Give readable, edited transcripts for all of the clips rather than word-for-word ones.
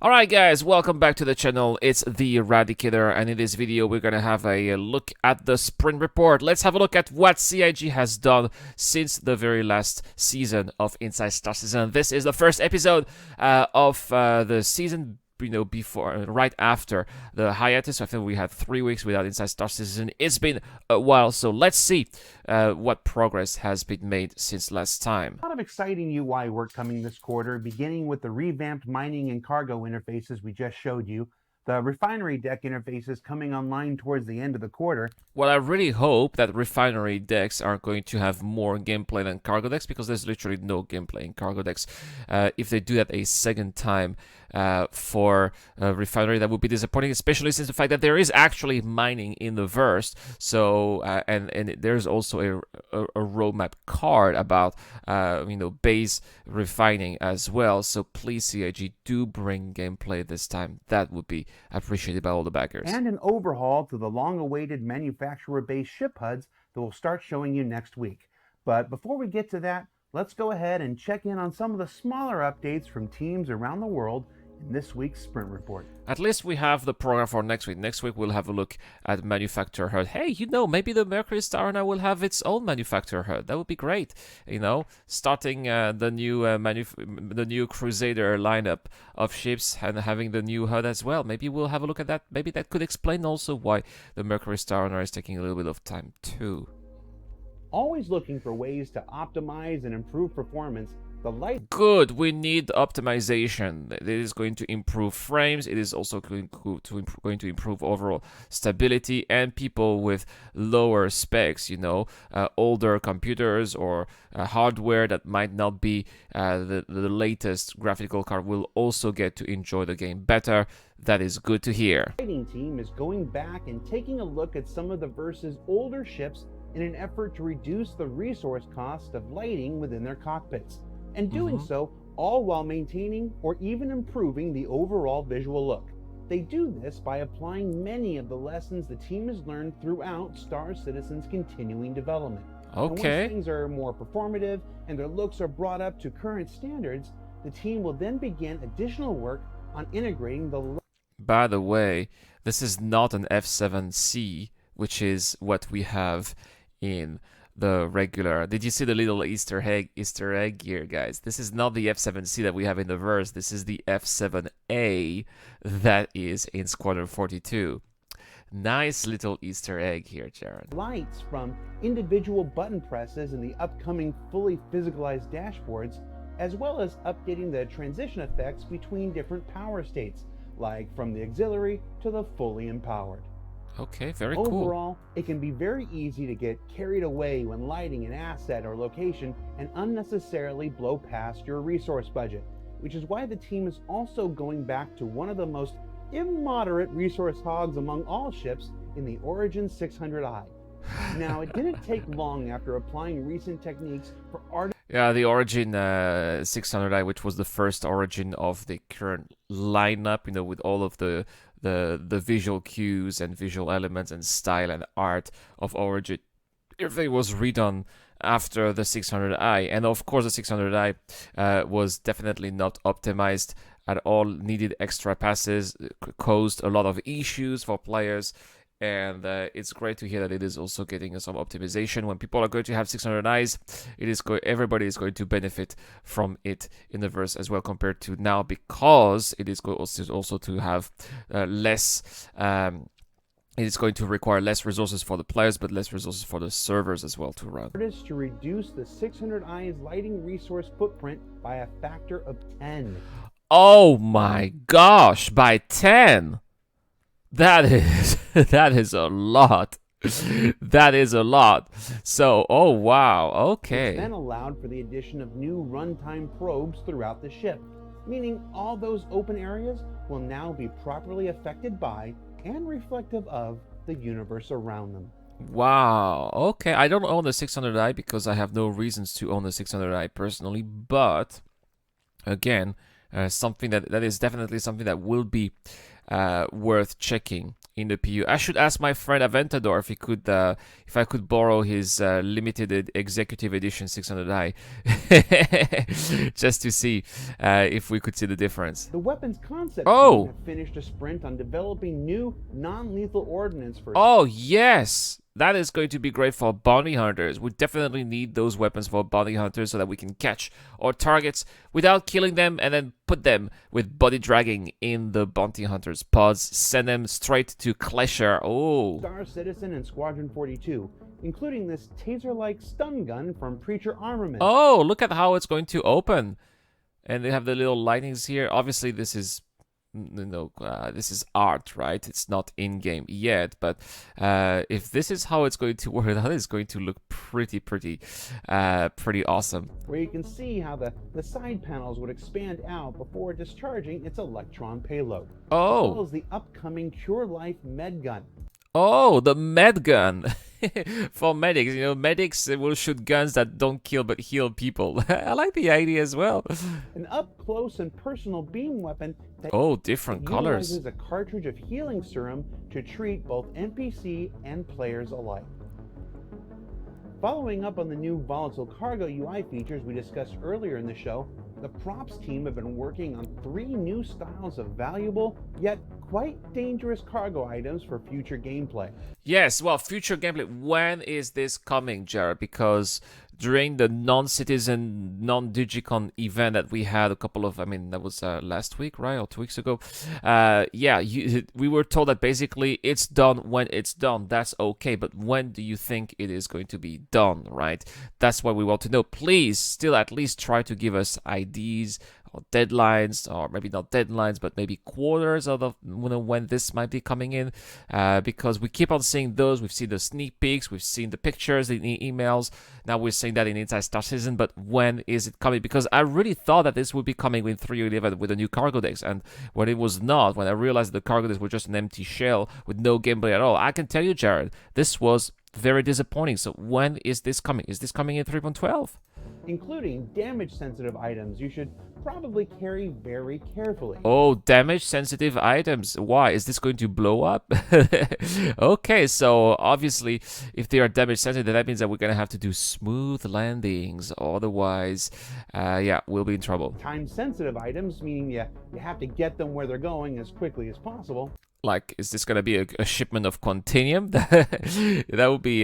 Alright guys, welcome back to the channel. It's the Eradicator, and in this video we're gonna have a look at the sprint report. Let's have a look at what CIG has done since the very last season of Inside Star Citizen. This is the first episode of the season, before, right after the hiatus. I think we had 3 weeks without Inside Star Citizen. It's been a while, so let's see what progress has been made since last time. A lot of exciting UI work coming this quarter, beginning with the revamped mining and cargo interfaces we just showed you. The Refinery deck interfaces coming online towards the end of the quarter. Well, I really hope that Refinery decks are going to have more gameplay than cargo decks, because there's literally no gameplay in cargo decks. If they do that a second time for Refinery, that would be disappointing, especially since the fact that there is actually mining in the verse. So, and there's also a roadmap card about base refining as well. So please, CIG, do bring gameplay this time. That would be appreciated by all the backers. And an overhaul to the long-awaited manufacturer-based ship HUDs that we'll start showing you next week. But before we get to that, let's go ahead and check in on some of the smaller updates from teams around the world in this week's sprint report. At least we have the program for next week. Next week we'll have a look at manufacturer HUD. Hey, maybe the Mercury Star now will have its own manufacturer HUD. That would be great. Starting the new Crusader lineup of ships and having the new HUD as well. Maybe we'll have a look at that. Maybe that could explain also why the Mercury Star is taking a little bit of time too. Always looking for ways to optimize and improve performance. Good, we need optimization. It is going to improve frames. It is also going to improve overall stability, and people with lower specs, older computers or hardware that might not be the latest graphical card, will also get to enjoy the game better. That is good to hear. The lighting team is going back and taking a look at some of the Verse's older ships in an effort to reduce the resource cost of lighting within their cockpits, and doing so all while maintaining or even improving the overall visual look. They do this by applying many of the lessons the team has learned throughout Star Citizen's continuing development. Okay. And once things are more performative and their looks are brought up to current standards, the team will then begin additional work on integrating the... By the way, this is not an F7C, which is what we have in the regular. Did you see the little Easter egg here, guys? This is not the F7C that we have in the verse. This is the F7A that is in Squadron 42. Nice little Easter egg here, Jared. Lights from individual button presses in the upcoming fully physicalized dashboards, as well as updating the transition effects between different power states, like from the auxiliary to the fully empowered. Okay, very cool. Overall, it can be very easy to get carried away when lighting an asset or location and unnecessarily blow past your resource budget, which is why the team is also going back to one of the most immoderate resource hogs among all ships in the Origin 600i. Now, it didn't take long after applying recent techniques for art. Yeah, the Origin 600i, which was the first Origin of the current lineup, with all of the visual cues and visual elements and style and art of Origin. Everything was redone after the 600i, and of course the 600i was definitely not optimized at all, needed extra passes, caused a lot of issues for players. And it's great to hear that it is also getting some optimization. When people are going to have 600i's, everybody is going to benefit from it in the verse as well, compared to now, because it is also to have less. It is going to require less resources for the players, but less resources for the servers as well to run. To reduce the 600i's lighting resource footprint by a factor of 10. Oh my gosh! By 10. That is a lot. That is a lot. So, oh wow, okay. It's then allowed for the addition of new runtime probes throughout the ship, meaning all those open areas will now be properly affected by and reflective of the universe around them. Wow, okay. I don't own the 600i because I have no reasons to own the 600i personally, but again, something that is definitely something that will be worth checking in the PU. I should ask my friend Aventador if he could, if I could borrow his executive edition 600i, just to see if we could see the difference. The weapons concept Oh! team have finished a sprint on developing new non-lethal ordnance for. Oh yes, that is going to be great for bounty hunters. We definitely need those weapons for bounty hunters so that we can catch our targets without killing them and then put them with body dragging in the bounty hunters' pods. Send them straight to Klesher. Oh. Star Citizen and Squadron 42, including this taser-like stun gun from Preacher Armament. Oh, look at how it's going to open. And they have the little lightnings here. Obviously, this is this is art, right? It's not in-game yet, but if this is how it's going to work, that is going to look pretty awesome. Where you can see how the side panels would expand out before discharging its electron payload. Oh. As well as the upcoming Pure Life med gun. Oh, the med gun. For medics, medics will shoot guns that don't kill but heal people. I like the idea as well. An up-close and personal beam weapon that different colors. utilizes a cartridge of healing serum to treat both NPC and players alike. Following up on the new volatile cargo UI features we discussed earlier in the show, the props team have been working on 3 new styles of valuable, yet quite dangerous cargo items for future gameplay. Yes, well, future gameplay. When is this coming, Jared? Because during the non-citizen, non-Digicon event that we had that was last week, right? Or 2 weeks ago. We were told that basically it's done when it's done. That's okay. But when do you think it is going to be done, right? That's what we want to know. Please still at least try to give us ideas or deadlines, or maybe not deadlines, but maybe quarters of when this might be coming in, because we keep on seeing those. We've seen the sneak peeks, we've seen the pictures, the emails. Now we're seeing that in Inside Star Citizen, but when is it coming? Because I really thought that this would be coming in 3.11 with the new cargo decks, and when it was not, when I realized the cargo decks were just an empty shell with no gameplay at all, I can tell you, Jared, this was very disappointing. So when is this coming? Is this coming in 3.12? Including damage-sensitive items you should probably carry very carefully. Oh, damage-sensitive items. Why? Is this going to blow up? Okay, so obviously, if they are damage-sensitive, that means that we're going to have to do smooth landings. Otherwise, we'll be in trouble. Time-sensitive items, meaning you have to get them where they're going as quickly as possible. Like, is this going to be a shipment of Quantinium? That would be,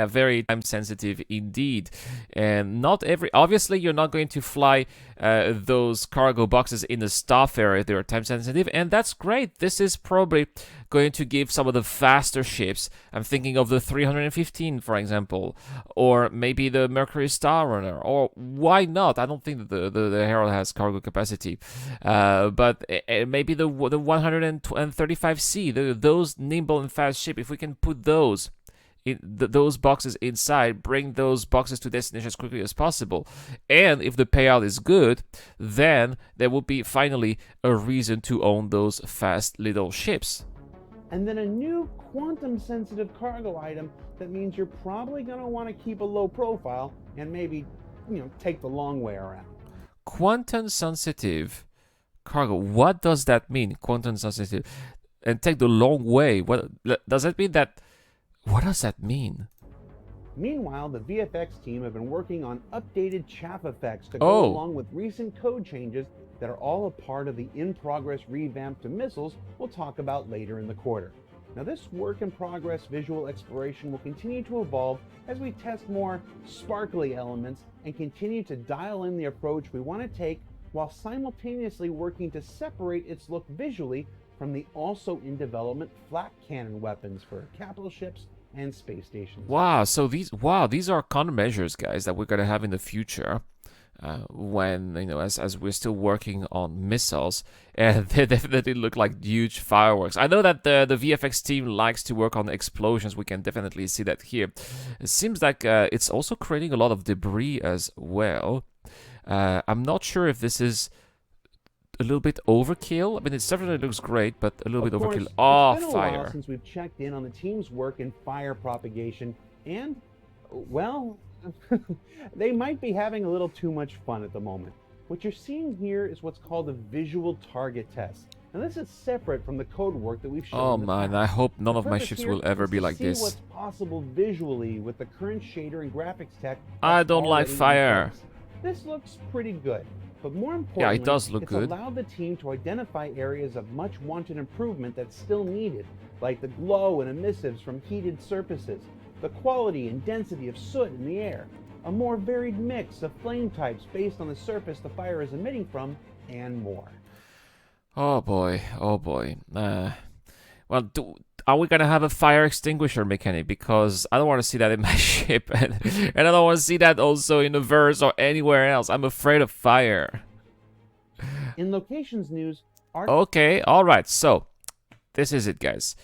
very time-sensitive indeed. And obviously, you're not going to fly those cargo boxes in the Starfarer if they're time-sensitive, and that's great. This is probably going to give some of the faster ships. I'm thinking of the 315, for example, or maybe the Mercury Star Runner, or why not? I don't think that the Herald has cargo capacity, but maybe the 135C, those nimble and fast ship. If we can put those those boxes inside, bring those boxes to destination as quickly as possible, and if the payout is good, then there will be finally a reason to own those fast little ships. And then a new quantum-sensitive cargo item that means you're probably going to want to keep a low profile and maybe, take the long way around. Quantum-sensitive cargo. What does that mean, quantum-sensitive? And take the long way. What does that mean? What does that mean? Meanwhile, the VFX team have been working on updated chaff effects to go along with recent code changes that are all a part of the in-progress revamp to missiles we'll talk about later in the quarter. Now, this work-in-progress visual exploration will continue to evolve as we test more sparkly elements and continue to dial in the approach we want to take while simultaneously working to separate its look visually from the also in development flat cannon weapons for capital ships and space stations. Wow, so these are countermeasures, guys, that we're gonna have in the future. When as we're still working on missiles, and they definitely look like huge fireworks. I know that the VFX team likes to work on explosions. We can definitely see that here. It seems like it's also creating a lot of debris as well. I'm not sure if this is a little bit overkill. I mean, it certainly looks great, but a little bit overkill. Oh, it's been a fire! while since we've checked in on the team's work in fire propagation, and well. They might be having a little too much fun at the moment. What you're seeing here is what's called a visual target test. Now this is separate from the code work that we've shown. Oh in the man, past. I hope none The of my purpose ships here will ever is be to like see this. what's possible visually with the current shader and graphics tech. I don't like already in fire. place. This looks pretty good, but more Yeah, importantly, it does look it's good. allowed the team to identify areas of much wanted improvement that's still needed, like the glow and emissives from heated surfaces, the quality and density of soot in the air, a more varied mix of flame types based on the surface the fire is emitting from, and more. Oh boy, oh boy. Well, are we gonna have a fire extinguisher mechanic? Because I don't want to see that in my ship, and I don't want to see that also in the verse or anywhere else. I'm afraid of fire. In locations news, Okay, all right. So this is it, guys.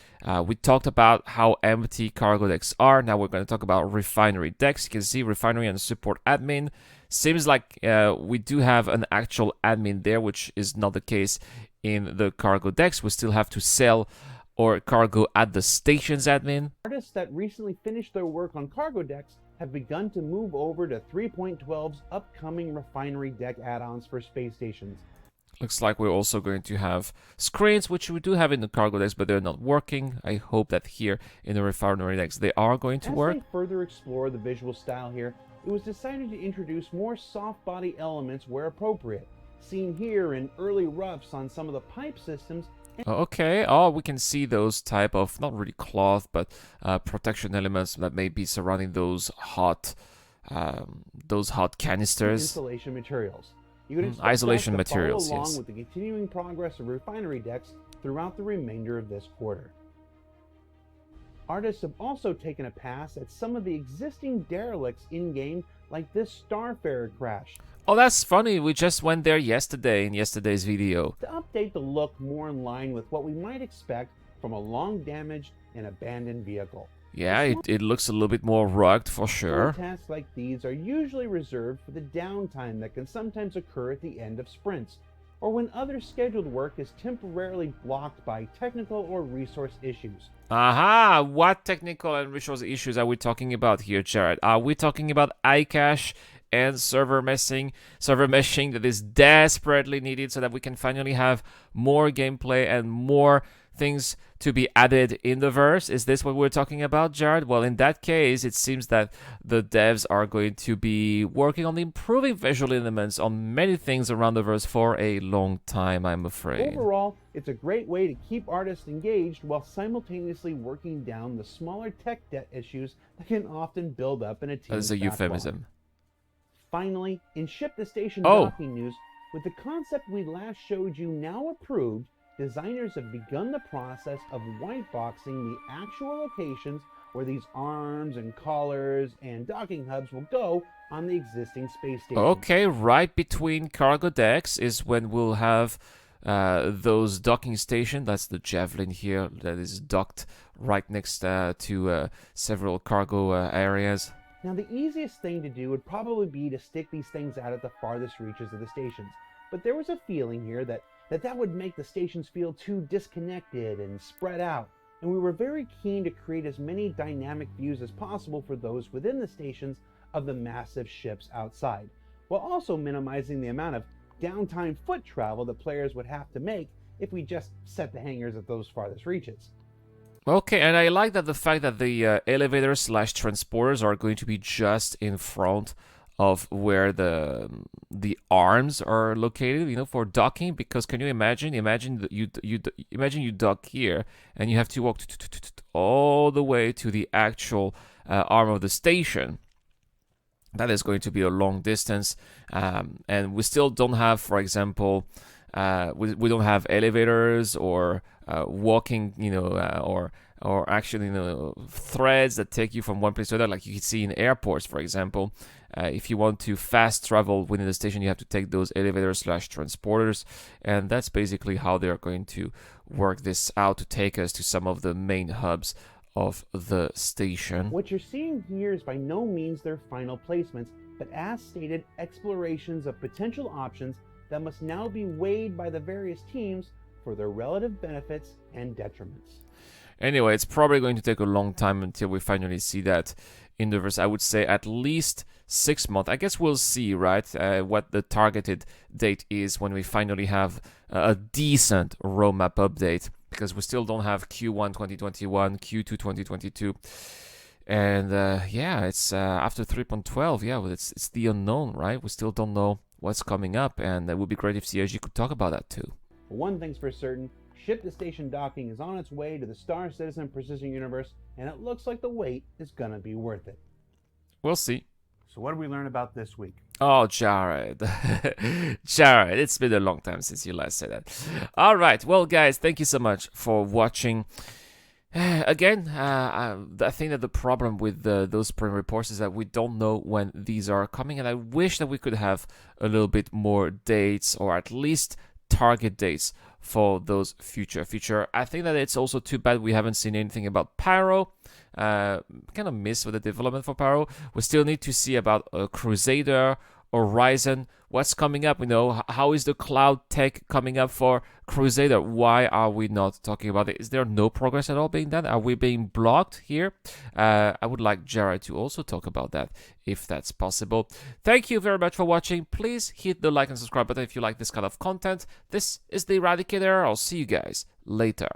We talked about how empty cargo decks are. Now we're going to talk about refinery decks. You can see refinery and support admin. Seems like we do have an actual admin there, which is not the case in the cargo decks. We still have to sell or cargo at the stations admin. artists that recently finished their work on cargo decks have begun to move over to 3.12's upcoming refinery deck add-ons for space stations. Looks like we're also going to have screens, which we do have in the cargo decks, but they're not working. I hope that here in the refinery decks they are going to work. As they further explore the visual style here, it was decided to introduce more soft body elements where appropriate, seen here in early roughs on some of the pipe systems. Okay, oh, we can see those type of, not really cloth, but protection elements that may be surrounding those hot canisters. Insulation materials. You can expect isolation that to materials, follow along yes. with the continuing progress of refinery decks throughout the remainder of this quarter. Artists have also taken a pass at some of the existing derelicts in-game, like this Starfarer crash, Oh, that's funny. We just went there yesterday in yesterday's video. to update the look more in line with what we might expect from a long-damaged and abandoned vehicle. Yeah, it looks a little bit more rugged for sure. Tasks like these are usually reserved for the downtime that can sometimes occur at the end of sprints, or when other scheduled work is temporarily blocked by technical or resource issues. Aha! What technical and resource issues are we talking about here, Jared? Are we talking about iCache and server meshing that is desperately needed so that we can finally have more gameplay and more things to be added in the verse? Is this what we're talking about, Jared? Well, in that case, it seems that the devs are going to be working on improving visual elements on many things around the verse for a long time, I'm afraid. Overall, it's a great way to keep artists engaged while simultaneously working down the smaller tech debt issues that can often build up in a team's That's a backlog. euphemism. Finally, in Ship to Station Oh. docking news, with the concept we last showed you now approved, designers have begun the process of whiteboxing the actual locations where these arms and collars and docking hubs will go on the existing space station. Okay, right between cargo decks is when we'll have those docking station. That's the Javelin here that is docked right next to several cargo areas. Now, the easiest thing to do would probably be to stick these things out at the farthest reaches of the stations, but there was a feeling here that would make the stations feel too disconnected and spread out, and we were very keen to create as many dynamic views as possible for those within the stations of the massive ships outside, while also minimizing the amount of downtime foot travel that players would have to make if we just set the hangars at those farthest reaches. Okay, and I like that the fact that the elevators / transporters are going to be just in front of where the arms are located, you know, for docking. Because can you imagine? Imagine you dock here, and you have to walk all the way to the actual arm of the station. That is going to be a long distance, and we still don't have, for example, we don't have elevators or walking, you know, or actually, you know, threads that take you from one place to another, like you can see in airports, for example. If you want to fast travel within the station, you have to take those elevators / transporters, and that's basically how they're going to work this out to take us to some of the main hubs of the station. What you're seeing here is by no means their final placements, but as stated, explorations of potential options that must now be weighed by the various teams for their relative benefits and detriments. Anyway, it's probably going to take a long time until we finally see that in the verse. I would say at least 6 months. I guess we'll see, right, what the targeted date is when we finally have a decent roadmap update, because we still don't have Q1 2021, Q2 2022. And yeah, it's after 3.12. Yeah, well, it's the unknown, right? We still don't know what's coming up, and it would be great if CIG could talk about that too. One thing's for certain, Ship to Station docking is on its way to the Star Citizen Precision Universe, and it looks like the wait is gonna be worth it. We'll see. So what did we learn about this week? Oh, Jared. Jared, it's been a long time since you last said that. All right. Well, guys, thank you so much for watching. Again, I think that the problem with those spring reports is that we don't know when these are coming, and I wish that we could have a little bit more dates, or at least target dates for those future feature. I think that it's also too bad we haven't seen anything about Pyro. Kind of miss with the development for Pyro. We still need to see about Crusader, Horizon, what's coming up. How is the cloud tech coming up for Crusader? Why are we not talking about it? Is there no progress at all being done? Are we being blocked here? I would like Jared to also talk about that, if that's possible. Thank you very much for watching. Please hit the like and subscribe button if you like this kind of content. This is The Eradicator. I'll see you guys later.